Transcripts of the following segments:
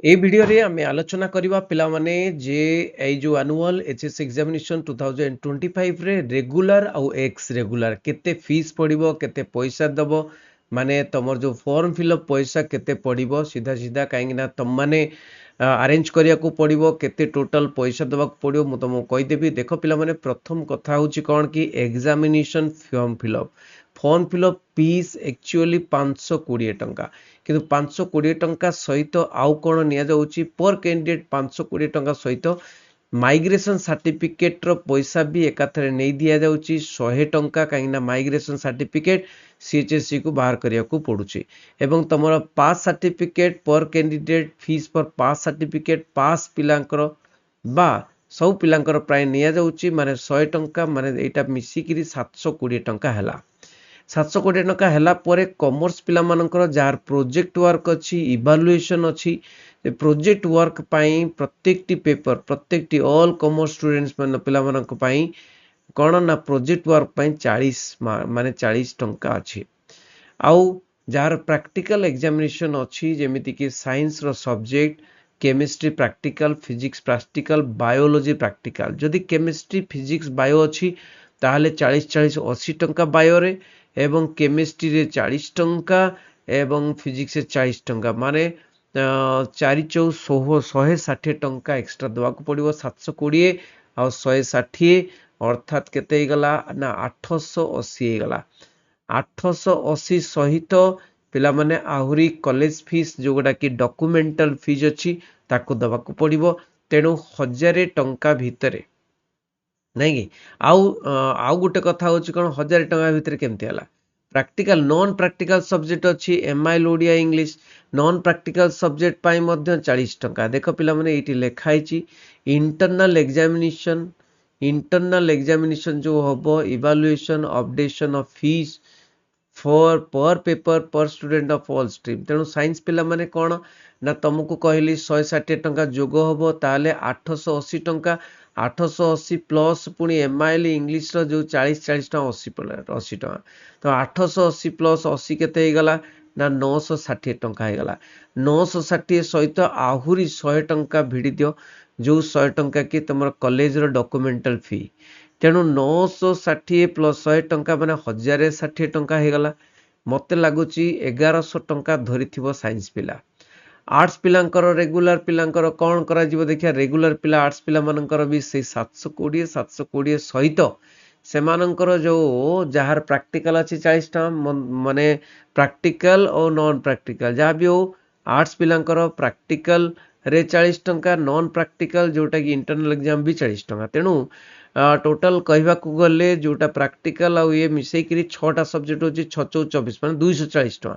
ए video रे आमे आलोचना करिबा पिला माने जे एई जो एनुअल एचएस एग्जामिनेशन 2025 रे रेगुलर आउ एक्स रेगुलर केते फीस पड़िबो केते पैसा दबो माने तमर जो फॉर्म फिलअप पैसा केते पड़िबो सीधा सीधा काहेकि ना तम माने अरेंज करिया को पड़िबो केते टोटल पैसा दबा को पड़िबो मु तमो कहि देबी देखो पिला माने प्रथम कथा होची कोन कि examination form fill up fees actually 520 टंका किंतु 520 टंका सहित आउ कोन निया जाउची पर कैंडिडेट 520 टंका सहित माइग्रेशन सर्टिफिकेट रो पैसा भी एकाथरे नहीं दिया जाउची 100 टंका काइना माइग्रेशन सर्टिफिकेट सीएचएससी को बाहर करिया को पड़ुची एवं तमरो पास सर्टिफिकेट पर कैंडिडेट फीस पर पास सर्टिफिकेट पास पिलांकर बा सब पिलांकर प्राय निया जाउची माने 100 टंका माने एटा मिसी किरी 720 टंका हला 720 टंका हला परे कॉमर्स पिला मानकर जार प्रोजेक्ट वर्क अछि इवैल्यूएशन अछि प्रोजेक्ट वर्क पाई प्रत्येकटी पेपर प्रत्येकटी ऑल कॉमर्स स्टूडेंट्स मन पिला मानक पाई कोन ना प्रोजेक्ट वर्क पाई 40 माने 40 टंका अछि आउ जार प्रैक्टिकल एग्जामिनेशन अछि जेमिति कि साइंस रो subject chemistry practical physics practical biology practical जदि केमिस्ट्री फिजिक्स बायो अछि ताहले 40 40 80 टंका बायो रे एवं केमिस्ट्री रे 40 टंका एवं फिजिक्स रे 40 टंका माने 4 4 160 टंका एक्स्ट्रा दवा को पड़िबो 720 आ 160 अर्थात केते हे गला ना 880 हे गला 880 सहित पिला माने आहुरी कॉलेज फीस जोगडा कि डॉक्यूमेंटल फीस अछि ताको दवा को पड़िबो तेनु 1000 टंका भितरे नहीं कि आउ गोटे कथा होची कोन 1000 टंका भितरे केमते हला प्रैक्टिकल नॉन प्रैक्टिकल सब्जेक्ट अछि MIL Odia English non practical subject पाई मध्य 40 टंका देखो पिला माने एटी लेखाई छी इंटरनल एग्जामिनेशन जो हबो evaluation updation of fees for पर पेपर पर स्टूडेंट ऑफ ऑल स्ट्रीम तेणु साइंस पिला माने कोन ना तुमको कहली 160 टंका जोग हबो ताले 880 टंका 880 प्लस पुनी एमआईएल इंग्लिश रो जो 40 40 टंका 80 टंका तो 880 प्लस 80 केते हे गला ना 960 टंका हे गला 960 सहित आहुरी 100 टंका भिड़ी दियो जो 100 टंका कि तुम कॉलेज रो डॉक्यूमेंटल फी तेणु 960 प्लस 100 टंका माने 1060 टंका हे गला मते लागुची 1100 टंका धरिथिबो साइंस पिला आर्ट्स पिलांकर रेगुलर पिलांकर कौन करा जीवो देखिया रेगुलर पिला आर्ट्स पिला मानकर भी से 720 सहित सेमानंकर जो जहार प्रैक्टिकल अछि 40 टा माने प्रैक्टिकल और नॉन प्रैक्टिकल जहाँ भी हो आर्ट्स पिलांकर प्रैक्टिकल रे 40 टंका नॉन प्रैक्टिकल जोटा कि इंटरनल एग्जाम भी 40 टंका तेणु टोटल कहवा को गले जोटा प्रैक्टिकल आ ये मिसई करी 6टा सब्जेक्ट होची 6 24 माने 240 टंका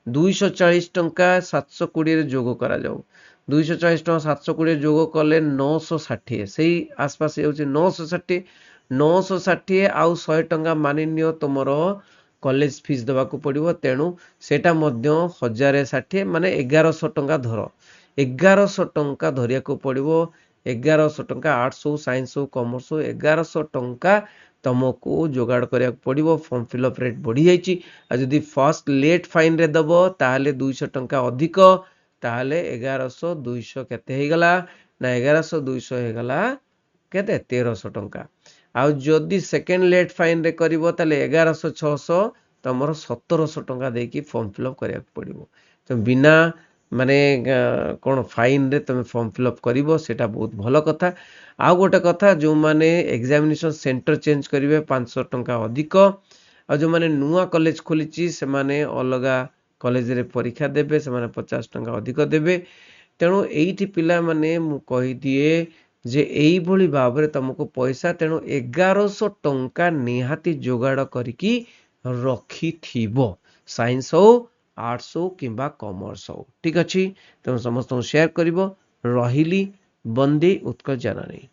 240 टंका 720 रे जोग करा जाऊ 240 टंका 720 जोग कले 960 सेही आसपास होची 960 960 आउ 100 टंका मानि नियो तमरो कॉलेज फीस दबा को पड़िबो तेणु सेटा मध्य 1060 माने 1100 टंका धरो 1100 टंका धरिया को पड़िबो 1100 टंका आर्ट्स हो साइंस हो कॉमर्स हो 1100 टंका तुमको जोगाड़ करिया पड़िबो फॉर्म फिलअप रेट बढ़ी जाइची आ जदी फर्स्ट लेट फाइन रे दबो ताहले 200 टंका अधिक ताहले 1100 200 केते हे गला ना 1100 200 हे गला केते 1300 टंका आ जदी सेकंड लेट फाइन रे करिवो ताले 1100 600 तमरो 1700 टंका देकी फॉर्म फिलअप करिया पड़िबो तो बिना माने कोन फाइन रे तुम फॉर्म फिलअप करिवो सेटा बहुत भलो कथा आ गोटे कथा जो माने एग्जामिनेशन सेंटर चेंज करिवे 500 टंका अधिक आ जो माने नुआ कॉलेज खोलिची से माने अलगा कॉलेज रे परीक्षा देबे से माने 50 टंका अधिक देबे तेणु एइठी पिला माने मु कहि दिए जे एई भली भाबरे तुमको पैसा तेणु 1100 टंका निहाती जोगाड़ करिकी रखी थिबो साइंस हो आर्ट्स हो किंबा कॉमर्स हो ठीक अछि तुम समस्त शेयर करिवो रहिली बंदे उत्कल जननी।